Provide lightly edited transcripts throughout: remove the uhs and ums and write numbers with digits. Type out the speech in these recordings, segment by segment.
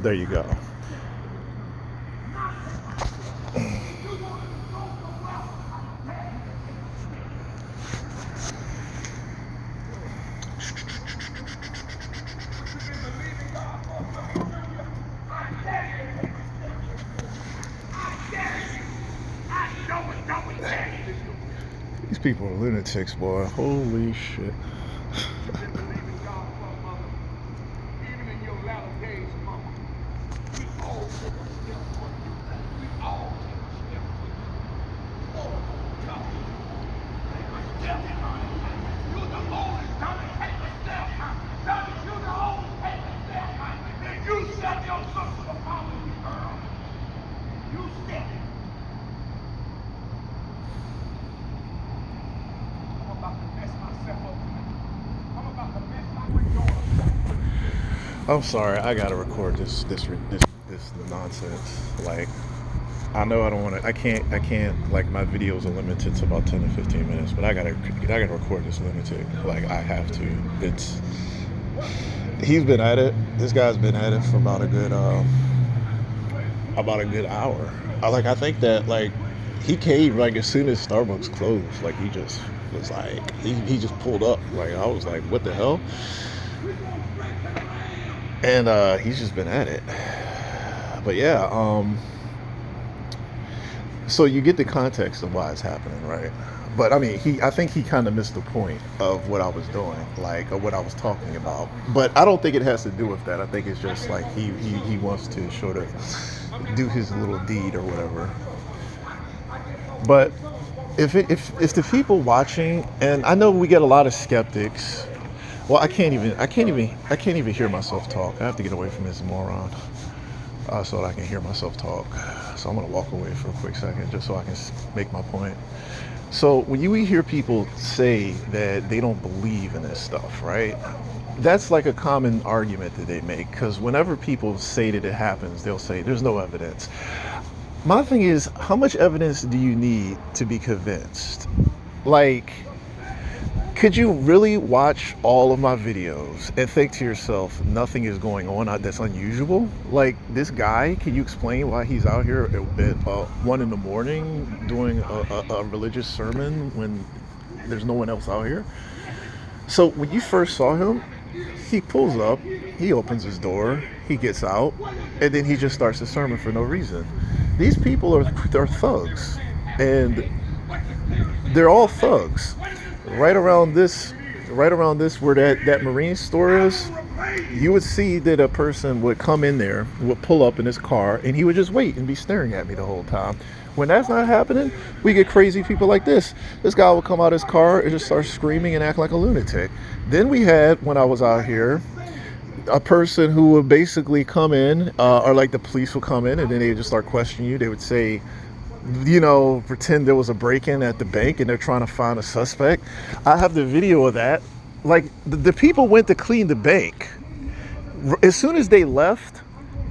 There you go. These people are lunatics, boy. Holy shit. I'm sorry, I gotta record this nonsense. Like, I know I don't want to. I can't. Like, my videos are limited to about 10 to 15 minutes, but I gotta record this lunatic. Like, I have to. It's He's been at it. This guy's been at it for about a good hour. I think that, like, he came like as soon as Starbucks closed. Like, he just was like he just pulled up. Like, I was like, what the hell? And he's just been at it. But yeah, so you get the context of why it's happening, right? But I mean, I think he kind of missed the point of what I was doing, like, or what I was talking about. But I don't think it has to do with that. I think it's just like he wants to sort of do his little deed or whatever. But if the people watching, and I know we get a lot of skeptics. Well, I can't even hear myself talk. I have to get away from this moron, so that I can hear myself talk. So I'm gonna walk away for a quick second just so I can make my point. So when you hear people say that they don't believe in this stuff, right? That's like a common argument that they make, because whenever people say that it happens, they'll say there's no evidence. My thing is, how much evidence do you need to be convinced? Like, could you really watch all of my videos and think to yourself, nothing is going on that's unusual? Like, this guy, can you explain why he's out here at 1 in the morning doing a religious sermon when there's no one else out here? So when you first saw him, he pulls up, he opens his door, he gets out, and then he just starts the sermon for no reason. These people they're thugs, and they're all thugs. Right around this, where that Marine store is, you would see that a person would come in there, would pull up in his car, and he would just wait and be staring at me the whole time. When that's not happening, we get crazy people like this. This guy would come out of his car and just start screaming and act like a lunatic. Then we had, when I was out here, a person who would basically come in, or like the police would come in, and then they would just start questioning you. They would say, pretend there was a break-in at the bank and they're trying to find a suspect. I have the video of that. Like, the people went to clean the bank. As soon as they left,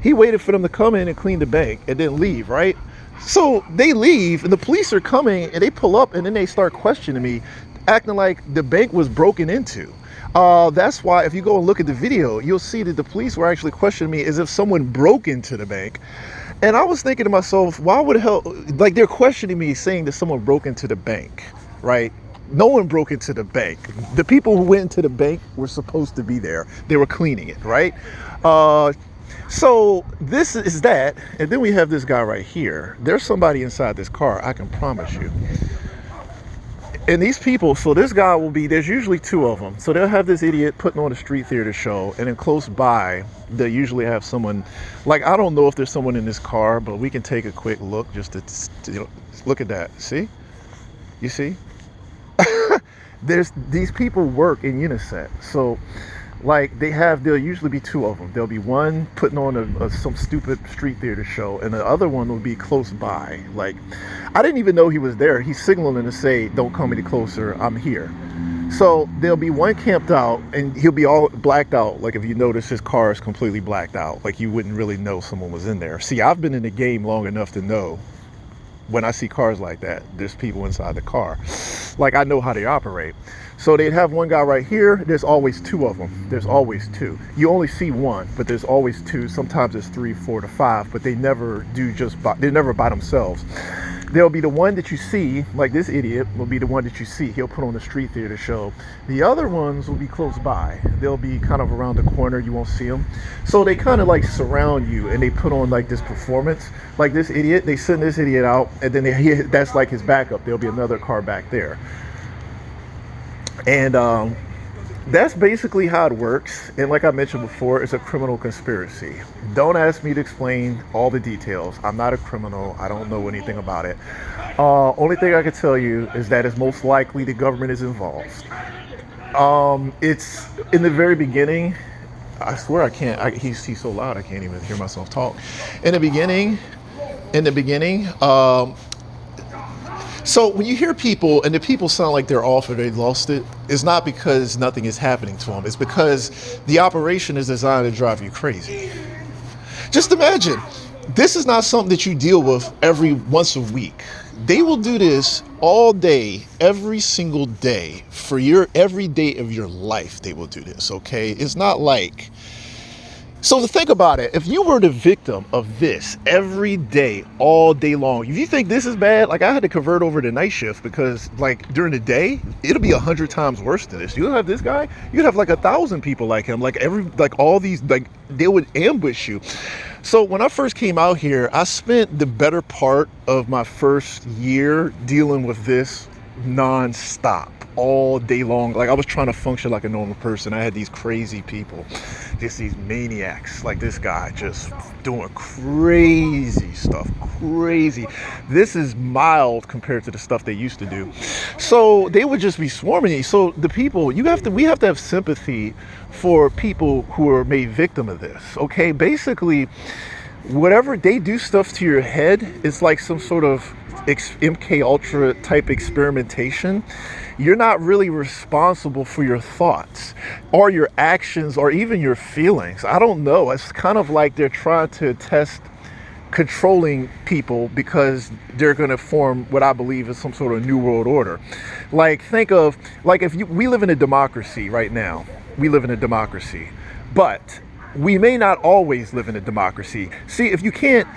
he waited for them to come in and clean the bank and then leave, right? So they leave and the police are coming and they pull up and then they start questioning me, acting like the bank was broken into. That's why if you go and look at the video, you'll see that the police were actually questioning me as if someone broke into the bank. And I was thinking to myself, why would hell, like, they're questioning me saying that someone broke into the bank, right? No one broke into the bank. The people who went into the bank were supposed to be there. They were cleaning it, right? So this is that. And then we have this guy right here. There's somebody inside this car, I can promise you. And these people, so this guy will be, there's usually two of them. So they'll have this idiot putting on a street theater show, and then close by, they'll usually have someone, like, I don't know if there's someone in this car, but we can take a quick look just to look at that. See? You see? These people work in unison. So, like, there'll usually be two of them. There'll be one putting on some stupid street theater show, and the other one will be close by. Like, I didn't even know he was there. He's signaling to say, don't come any closer, I'm here. So there'll be one camped out, and he'll be all blacked out. Like, if you notice, his car is completely blacked out. Like, you wouldn't really know someone was in there. See, I've been in the game long enough to know when I see cars like that, there's people inside the car. Like, I know how they operate. So they'd have one guy right here. There's always two of them. There's always two. You only see one, but there's always two. Sometimes it's 3, 4 to 5, but they never do they're never by themselves. There'll be the one that you see, like this idiot will be the one that you see. He'll put on the street theater show. The other ones will be close by. They'll be kind of around the corner. You won't see them. So they kind of like surround you and they put on like this performance. Like this idiot, they send this idiot out and then that's like his backup. There'll be another car back there. And that's basically how it works. And like I mentioned before, it's a criminal conspiracy. Don't ask me to explain all the details. I'm not a criminal. I don't know anything about it. Only thing I can tell you is that it's most likely the government is involved. It's in the very beginning. I swear I can't. He's so loud I can't even hear myself talk. In the beginning, so when you hear people and the people sound like they're off or they lost it, it's not because nothing is happening to them. It's because the operation is designed to drive you crazy. Just imagine, this is not something that you deal with once a week. They will do this all day, every single day, for every day of your life. They will do this, okay? It's not like... So to think about it, if you were the victim of this every day, all day long, if you think this is bad, like I had to convert over to night shift because like during the day, it'll be 100 times worse than this. You'll have this guy, you'd have like 1,000 people like him, like all these, like they would ambush you. So when I first came out here, I spent the better part of my first year dealing with this non-stop all day long. Like I was trying to function like a normal person. I had these crazy people, just these maniacs like this guy just doing crazy stuff. Crazy. This is mild compared to the stuff they used to do. So they would just be swarming you. So the people, we have to have sympathy for people who are made victim of this. Okay, basically whatever they do stuff to your head, it's like some sort of MK Ultra type experimentation. You're not really responsible for your thoughts or your actions or even your feelings. I don't know. It's kind of like they're trying to test controlling people because they're going to form what I believe is some sort of new world order. Like think of like we live in a democracy right now. We live in a democracy, but we may not always live in a democracy. See, if you can't,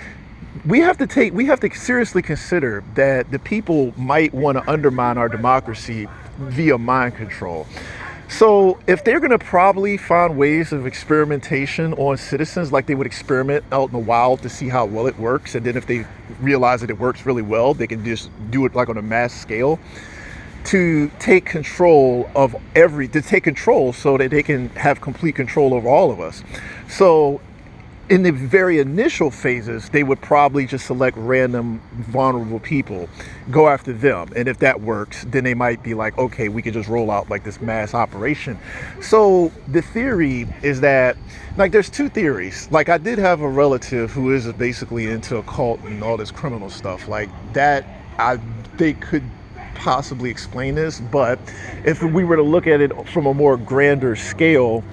we have to seriously consider that the people might want to undermine our democracy via mind control. So if they're going to probably find ways of experimentation on citizens, like they would experiment out in the wild to see how well it works, and then if they realize that it works really well, they can just do it like on a mass scale to take control so that they can have complete control over all of us. So in the very initial phases, they would probably just select random vulnerable people, go after them. And if that works, then they might be like, okay, we can just roll out like this mass operation. So the theory is that, like, there's two theories. Like, I did have a relative who is basically into a cult and all this criminal stuff like that. They could possibly explain this, but if we were to look at it from a more grander scale,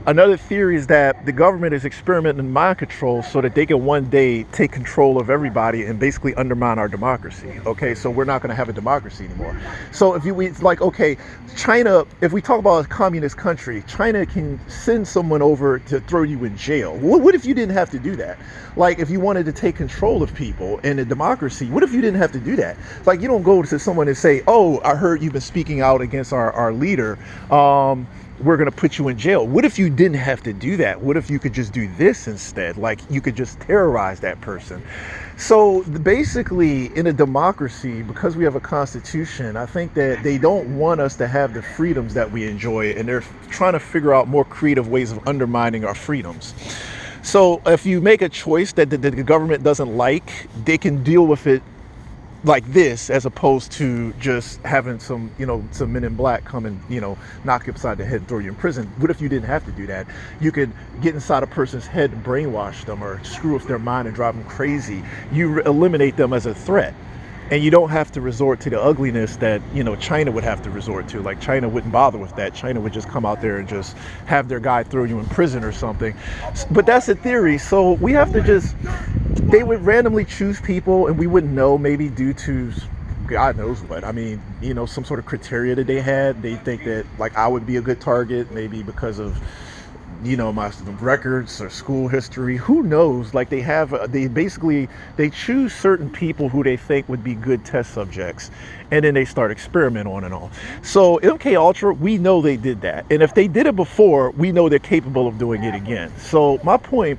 another theory is that the government is experimenting in mind control so that they can one day take control of everybody and basically undermine our democracy. Okay, so we're not going to have a democracy anymore. So it's like, okay, China, if we talk about a communist country, China can send someone over to throw you in jail. What if you didn't have to do that? Like, if you wanted to take control of people in a democracy, what if you didn't have to do that? Like, you don't go to someone and say, oh, I heard you've been speaking out against our leader. We're going to put you in jail. What if you didn't have to do that? What if you could just do this instead? Like, you could just terrorize that person. So basically, in a democracy, because we have a constitution, I think that they don't want us to have the freedoms that we enjoy, and they're trying to figure out more creative ways of undermining our freedoms. So if you make a choice that the government doesn't like, they can deal with it like this, as opposed to just having some men in black come and, knock you upside the head and throw you in prison. What if you didn't have to do that? You could get inside a person's head and brainwash them or screw with their mind and drive them crazy. You eliminate them as a threat. And you don't have to resort to the ugliness that, China would have to resort to. Like, China wouldn't bother with that. China would just come out there and just have their guy throw you in prison or something. But that's a theory. So we have to just, they would randomly choose people, and we wouldn't know, maybe due to God knows what. I mean, some sort of criteria that they had. They think that like I would be a good target, maybe because of my records or school history. Who knows? Like they basically they choose certain people who they think would be good test subjects, and then they start experiment on and off. So MK Ultra, we know they did that, and if they did it before, we know they're capable of doing it again. So my point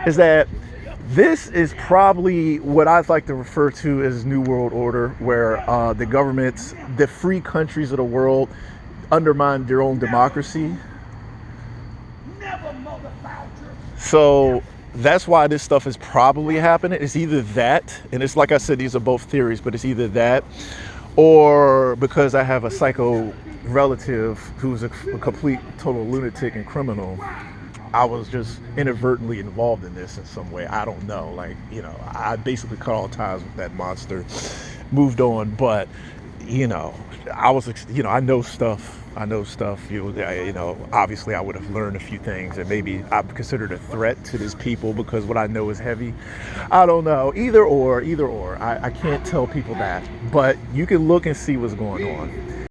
is that this is probably what I'd like to refer to as New World Order, where the governments, the free countries of the world, undermine their own democracy. So that's why this stuff is probably happening. It's either that, and it's like I said, these are both theories, but it's either that, or because I have a psycho relative who's a complete total lunatic and criminal, I was just inadvertently involved in this in some way. I don't know. Like, I basically cut all ties with that monster, moved on, but I was, I know stuff. Obviously I would have learned a few things, and maybe I'm considered a threat to these people because what I know is heavy. I don't know. Either or. I can't tell people that, but you can look and see what's going on.